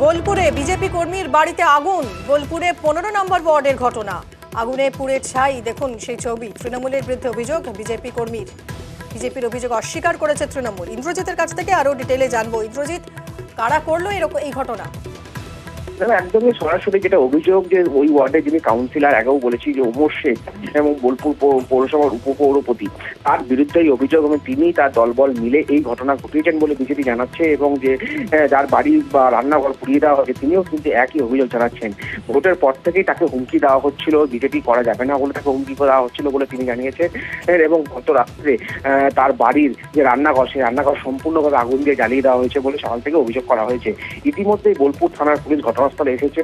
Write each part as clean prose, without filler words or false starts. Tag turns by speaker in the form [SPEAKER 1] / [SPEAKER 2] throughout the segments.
[SPEAKER 1] বোলপুরে বিজেপি কর্মীর বাড়িতে আগুন। বোলপুরে 15 নম্বর ওয়ার্ডের ঘটনা। আগুনে পুড়ে ছাই, দেখুন সেই ছবি। তৃণমূলের বিরুদ্ধে অভিযোগ বিজেপি কর্মীর। বিজেপির অভিযোগ অস্বীকার করেছে তৃণমূল। ইন্দ্রজিতের কাছ থেকে আরো ডিটেলে জানবো। ইন্দ্রজিৎ, কারা করলো এরকম এই ঘটনা?
[SPEAKER 2] একদমই সরাসরি যেটা অভিযোগ, যে ওই ওয়ার্ডে যিনি কাউন্সিলর, আগেও বলেছি যে ওমর শেখ এবং বোলপুর পৌরসভার উপপৌরপতি, তার বিরুদ্ধেই অভিযোগ এবং তিনি তার দলবল মিলে এই ঘটনা ঘটিয়েছেন বলে বিজেপি জানাচ্ছে। এবং যে যার বাড়ি বা রান্নাঘর পুড়িয়ে দেওয়া হয়েছে, তিনিও কিন্তু একই অভিযোগ জানাচ্ছেন। ভোটের পর থেকেই তাকে হুমকি দেওয়া হচ্ছিল, বিজেপি করা যাবে না বলে তাকে হুমকি দেওয়া হচ্ছিল বলে তিনি জানিয়েছেন। এবং গত রাত্রে তার বাড়ির যে রান্নাঘর, সেই রান্নাঘর সম্পূর্ণভাবে আগুন দিয়ে জ্বালিয়ে দেওয়া হয়েছে বলে সকাল থেকে অভিযোগ করা হয়েছে। ইতিমধ্যেই বোলপুর থানার পুলিশ ঘটনাস্থলে এসেছে,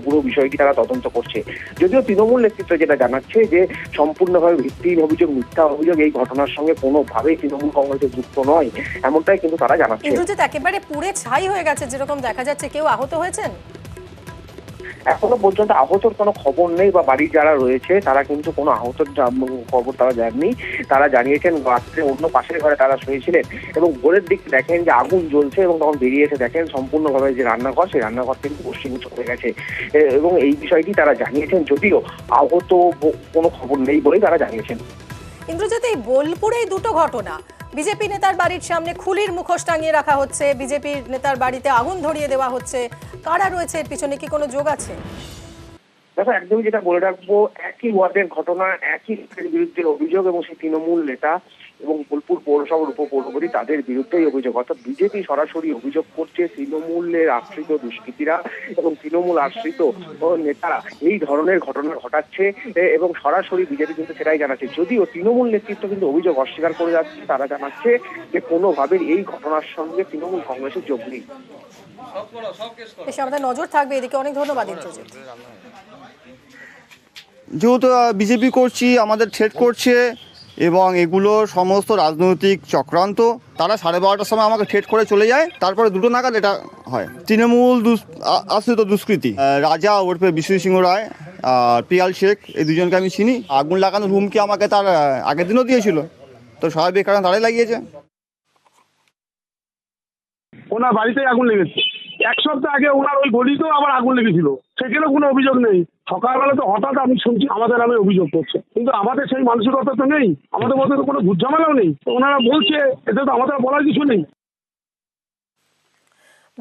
[SPEAKER 2] পুরো বিষয়টি তারা তদন্ত করছে। যদিও তৃণমূল নেতৃত্ব যেটা জানাচ্ছে যে সম্পূর্ণভাবে ভিত্তিহীন অভিযোগ, মিথ্যা অভিযোগ, এই ঘটনার সঙ্গে কোনোভাবেই তৃণমূল কংগ্রেসের যুক্ত নয়, এমনটাই কিন্তু তারা জানাচ্ছে।
[SPEAKER 1] ইন্দ্রজিৎ, একেবারে পুড়ে ছাই হয়ে গেছে যেরকম দেখা যাচ্ছে। কেউ আহত হয়েছেন?
[SPEAKER 2] এখনো পর্যন্ত আহতর কোনো খবর নেই, বা বাড়ির যারা রয়েছে তারা কিন্তু কোনো আহতর খবর তারা দেননি। তারা জানিয়েছেন রাত্রে অন্য পাশের ঘরে তারা শুয়েছিলেন এবং ভোরের দিকে দেখেন যে আগুন জ্বলছে, এবং তখন বেরিয়ে এসে দেখেন সম্পূর্ণভাবে যে রান্নাঘর, সেই রান্নাঘর কিন্তু পশ্চিমে চলে গেছে। এবং এই বিষয়টি তারা জানিয়েছেন, যদিও আহত কোনো খবর নেই বলেই তারা জানিয়েছেন।
[SPEAKER 1] ইন্দ্রজিৎ, এই বোলপুরেই দুটো ঘটনা। বিজেপি নেতার বাড়ির সামনে খুলির মুখোশ টাঙিয়ে রাখা হচ্ছে, বিজেপির নেতার বাড়িতে আগুন ধরিয়ে দেওয়া হচ্ছে। কারা রয়েছে এর পিছনে? কি কোনো যোগ আছে?
[SPEAKER 2] দেখো, একদমই যেটা বলে রাখবো, একই ওয়ার্ডের ঘটনা, একই লোকের বিরুদ্ধে অভিযোগ, এবং সেই তৃণমূল নেতা এবং বোলপুর পৌরসভার উপপৌরপতি তাদের বিরুদ্ধেই অভিযোগ। অর্থাৎ বিজেপি সরাসরি অভিযোগ করছে তৃণমূলের আশ্রিত দুষ্কৃতীরা এবং তৃণমূল আশ্রিত নেতারা এই ধরনের ঘটনা ঘটাচ্ছে, এবং সরাসরি বিজেপি কিন্তু সেটাই জানাচ্ছে। যদিও তৃণমূল নেতৃত্ব কিন্তু অভিযোগ অস্বীকার করে যাচ্ছে। তারা জানাচ্ছে যে কোনোভাবে এই ঘটনার সঙ্গে তৃণমূল কংগ্রেসের যোগ নেই।
[SPEAKER 1] এসে আমাদের নজর থাকবে এদিকে। অনেক ধন্যবাদ ইন্দ্রজিৎ।
[SPEAKER 3] যেহেতু বিজেপি করছি, আমাদের থ্রেট করছে, এবং এগুলো সমস্ত রাজনৈতিক চক্রান্ত। তারা 12:30টার সময় আমাকে থ্রেট করে চলে যায়, তারপরে 2টো নাগাদ এটা হয়। তৃণমূল আশ্রিত দুষ্কৃতী রাজা ওরফে বিশ্বজিৎ সিংহ রায় আর পিয়াল শেখ, এই দুজনকে আমি চিনি। আগুন লাগানোর হুমকি আমাকে তার আগের দিনও দিয়েছিল, তো স্বাভাবিক কারণ তারাই লাগিয়েছে।
[SPEAKER 4] ওনার বাড়িতেই আগুন লেগেছে। 1 সপ্তাহ আগে ওনার ওই গলিতেও আবার আগুন লেগেছিল, সেখানে কোনো অভিযোগ নেই। সকালবেলা তো হঠাৎ আমি শুনছি আমাদের নামে অভিযোগ করছে, কিন্তু আমাদের সেই মানসিকতা তো নেই, আমাদের মধ্যে তো কোনো ভুল ঝামেলাও নেই। ওনারা বলছে, এতে তো আমাদের বলার কিছু নেই।